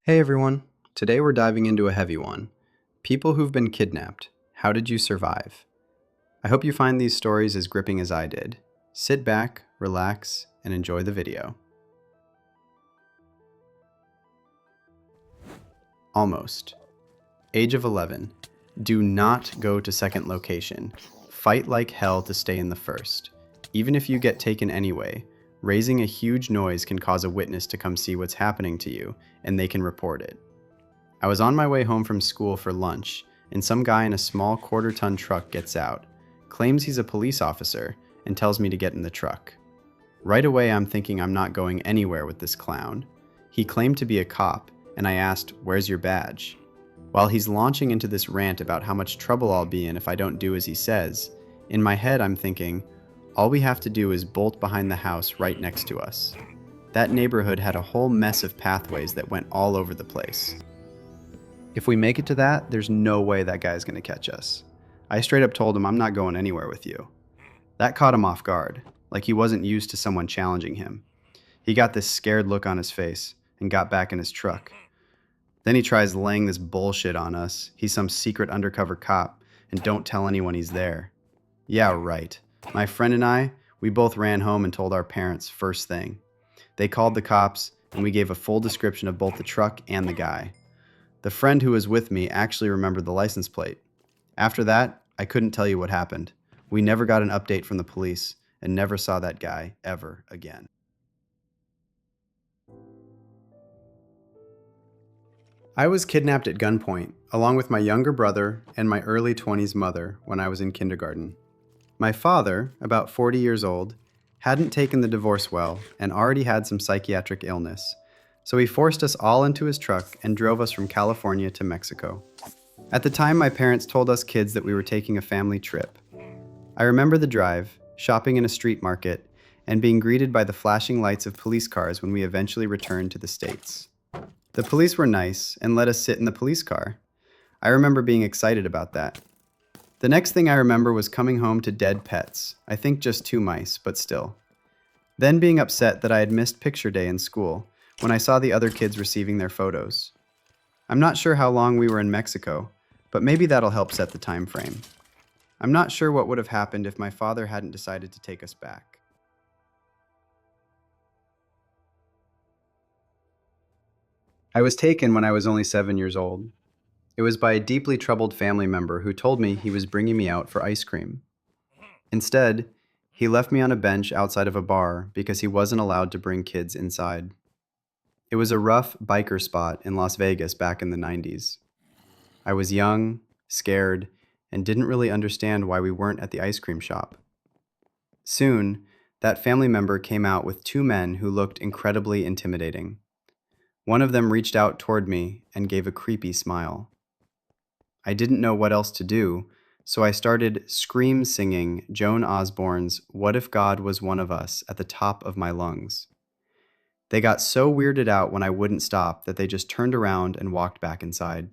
Hey everyone! Today we're diving into a heavy one. People who've been kidnapped. How did you survive? I hope you find these stories as gripping as I did. Sit back, relax, and enjoy the video. Almost. Age of 11. Do not go to second location. Fight like hell to stay in the first. Even if you get taken anyway, raising a huge noise can cause a witness to come see what's happening to you, and they can report it. I was on my way home from school for lunch, and some guy in a small quarter-ton truck gets out, claims he's a police officer, and tells me to get in the truck. Right away, I'm thinking I'm not going anywhere with this clown. He claimed to be a cop, and I asked, "Where's your badge?" While he's launching into this rant about how much trouble I'll be in if I don't do as he says, in my head I'm thinking, all we have to do is bolt behind the house right next to us. That neighborhood had a whole mess of pathways that went all over the place. If we make it to that, there's no way that guy's gonna catch us. I straight up told him I'm not going anywhere with you. That caught him off guard, like he wasn't used to someone challenging him. He got this scared look on his face and got back in his truck. Then he tries laying this bullshit on us. He's some secret undercover cop, and don't tell anyone he's there. Yeah, right. My friend and I, we both ran home and told our parents first thing. They called the cops, and we gave a full description of both the truck and the guy. The friend who was with me actually remembered the license plate. After that, I couldn't tell you what happened. We never got an update from the police and never saw that guy ever again. I was kidnapped at gunpoint, along with my younger brother and my early 20s mother when I was in kindergarten. My father, about 40 years old, hadn't taken the divorce well and already had some psychiatric illness, so he forced us all into his truck and drove us from California to Mexico. At the time, my parents told us kids that we were taking a family trip. I remember the drive, shopping in a street market, and being greeted by the flashing lights of police cars when we eventually returned to the States. The police were nice and let us sit in the police car. I remember being excited about that. The next thing I remember was coming home to dead pets. I think just 2 mice, but still. Then being upset that I had missed picture day in school when I saw the other kids receiving their photos. I'm not sure how long we were in Mexico, but maybe that'll help set the time frame. I'm not sure what would have happened if my father hadn't decided to take us back. I was taken when I was only 7 years old. It was by a deeply troubled family member who told me he was bringing me out for ice cream. Instead, he left me on a bench outside of a bar because he wasn't allowed to bring kids inside. It was a rough biker spot in Las Vegas back in the 90s. I was young, scared, and didn't really understand why we weren't at the ice cream shop. Soon, that family member came out with 2 men who looked incredibly intimidating. One of them reached out toward me and gave a creepy smile. I didn't know what else to do, so I started scream singing Joan Osborne's "What If God Was One of Us" at the top of my lungs. They got so weirded out when I wouldn't stop that they just turned around and walked back inside.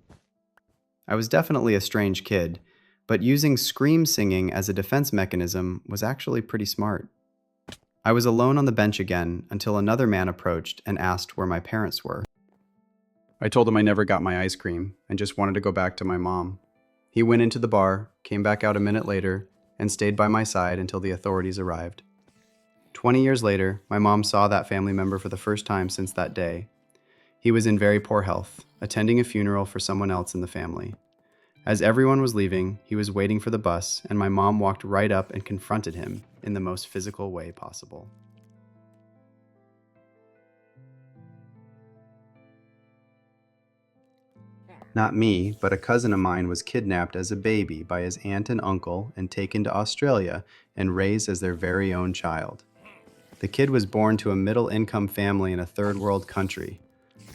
I was definitely a strange kid, but using scream singing as a defense mechanism was actually pretty smart. I was alone on the bench again until another man approached and asked where my parents were. I told him I never got my ice cream and just wanted to go back to my mom. He went into the bar, came back out a minute later, and stayed by my side until the authorities arrived. 20 years later, my mom saw that family member for the first time since that day. He was in very poor health, attending a funeral for someone else in the family. As everyone was leaving, he was waiting for the bus, and my mom walked right up and confronted him in the most physical way possible. Not me, but a cousin of mine was kidnapped as a baby by his aunt and uncle and taken to Australia and raised as their very own child. The kid was born to a middle-income family in a third-world country.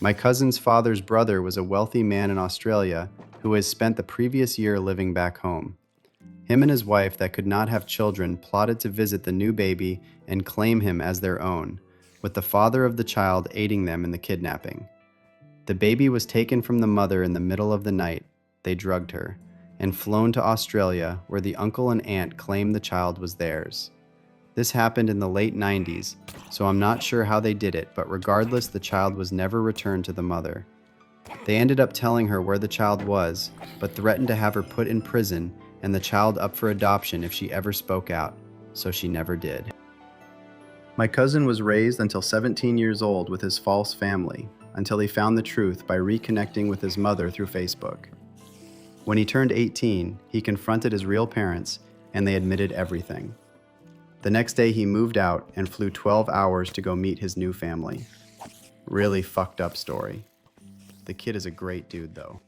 My cousin's father's brother was a wealthy man in Australia who has spent the previous year living back home. Him and his wife that could not have children plotted to visit the new baby and claim him as their own, with the father of the child aiding them in the kidnapping. The baby was taken from the mother in the middle of the night, they drugged her, and flown to Australia where the uncle and aunt claimed the child was theirs. This happened in the late 90s, so I'm not sure how they did it, but regardless, the child was never returned to the mother. They ended up telling her where the child was, but threatened to have her put in prison and the child up for adoption if she ever spoke out, so she never did. My cousin was raised until 17 years old with his false family, until he found the truth by reconnecting with his mother through Facebook. When he turned 18, he confronted his real parents, and they admitted everything. The next day, he moved out and flew 12 hours to go meet his new family. Really fucked up story. The kid is a great dude, though.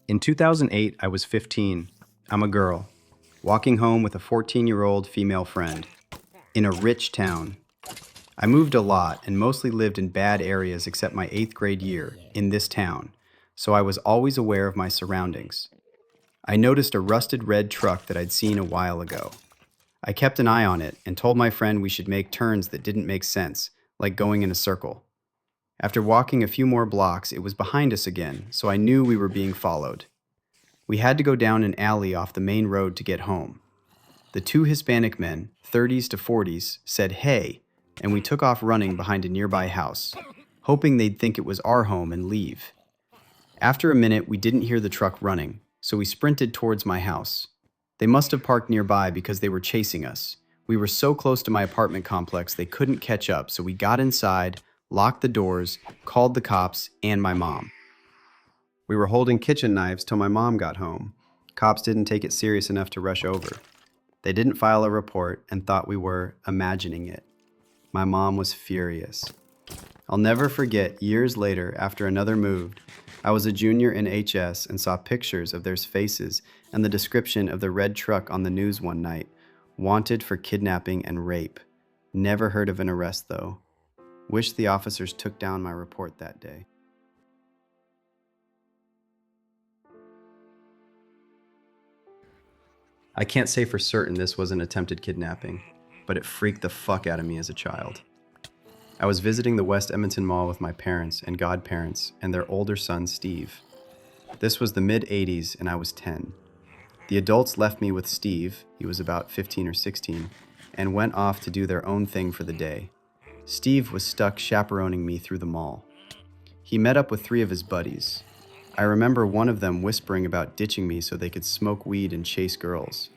In 2008, I was 15. I'm a girl, walking home with a 14-year-old female friend, in a rich town. I moved a lot and mostly lived in bad areas except my 8th grade year, in this town, so I was always aware of my surroundings. I noticed a rusted red truck that I'd seen a while ago. I kept an eye on it and told my friend we should make turns that didn't make sense, like going in a circle. After walking a few more blocks, it was behind us again, so I knew we were being followed. We had to go down an alley off the main road to get home. The two Hispanic men, 30s to 40s, said, "Hey," and we took off running behind a nearby house, hoping they'd think it was our home and leave. After a minute, we didn't hear the truck running, so we sprinted towards my house. They must have parked nearby because they were chasing us. We were so close to my apartment complex they couldn't catch up, so we got inside, locked the doors, called the cops, and my mom. We were holding kitchen knives till my mom got home. Cops didn't take it serious enough to rush over. They didn't file a report and thought we were imagining it. My mom was furious. I'll never forget, years later, after another moved, I was a junior in HS and saw pictures of their faces and the description of the red truck on the news one night, wanted for kidnapping and rape. Never heard of an arrest, though. Wish the officers took down my report that day. I can't say for certain this was an attempted kidnapping, but it freaked the fuck out of me as a child. I was visiting the West Edmonton Mall with my parents and godparents and their older son, Steve. This was the mid-'80s and I was 10. The adults left me with Steve, he was about 15 or 16, and went off to do their own thing for the day. Steve was stuck chaperoning me through the mall. He met up with 3 of his buddies. I remember one of them whispering about ditching me so they could smoke weed and chase girls.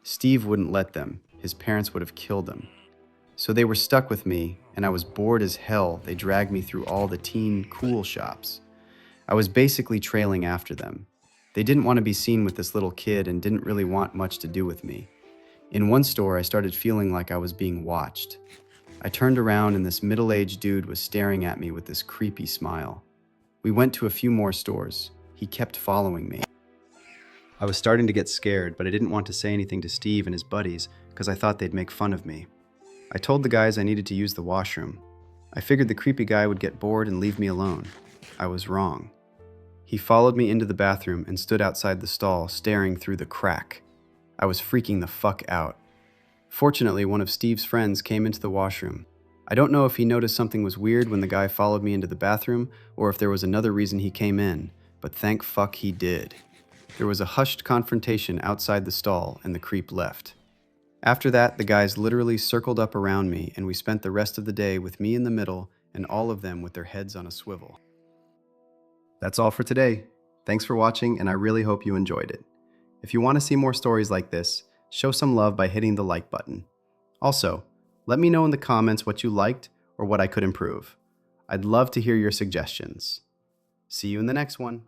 Steve wouldn't let them. His parents would have killed him. So they were stuck with me, and I was bored as hell. They dragged me through all the teen cool shops. I was basically trailing after them. They didn't want to be seen with this little kid and didn't really want much to do with me. In one store, I started feeling like I was being watched. I turned around and this middle-aged dude was staring at me with this creepy smile. We went to a few more stores. He kept following me. I was starting to get scared, but I didn't want to say anything to Steve and his buddies because I thought they'd make fun of me. I told the guys I needed to use the washroom. I figured the creepy guy would get bored and leave me alone. I was wrong. He followed me into the bathroom and stood outside the stall, staring through the crack. I was freaking the fuck out. Fortunately, one of Steve's friends came into the washroom. I don't know if he noticed something was weird when the guy followed me into the bathroom or if there was another reason he came in, but thank fuck he did. There was a hushed confrontation outside the stall and the creep left. After that, the guys literally circled up around me and we spent the rest of the day with me in the middle and all of them with their heads on a swivel. That's all for today. Thanks for watching and I really hope you enjoyed it. If you want to see more stories like this, show some love by hitting the like button. Also, let me know in the comments what you liked or what I could improve. I'd love to hear your suggestions. See you in the next one.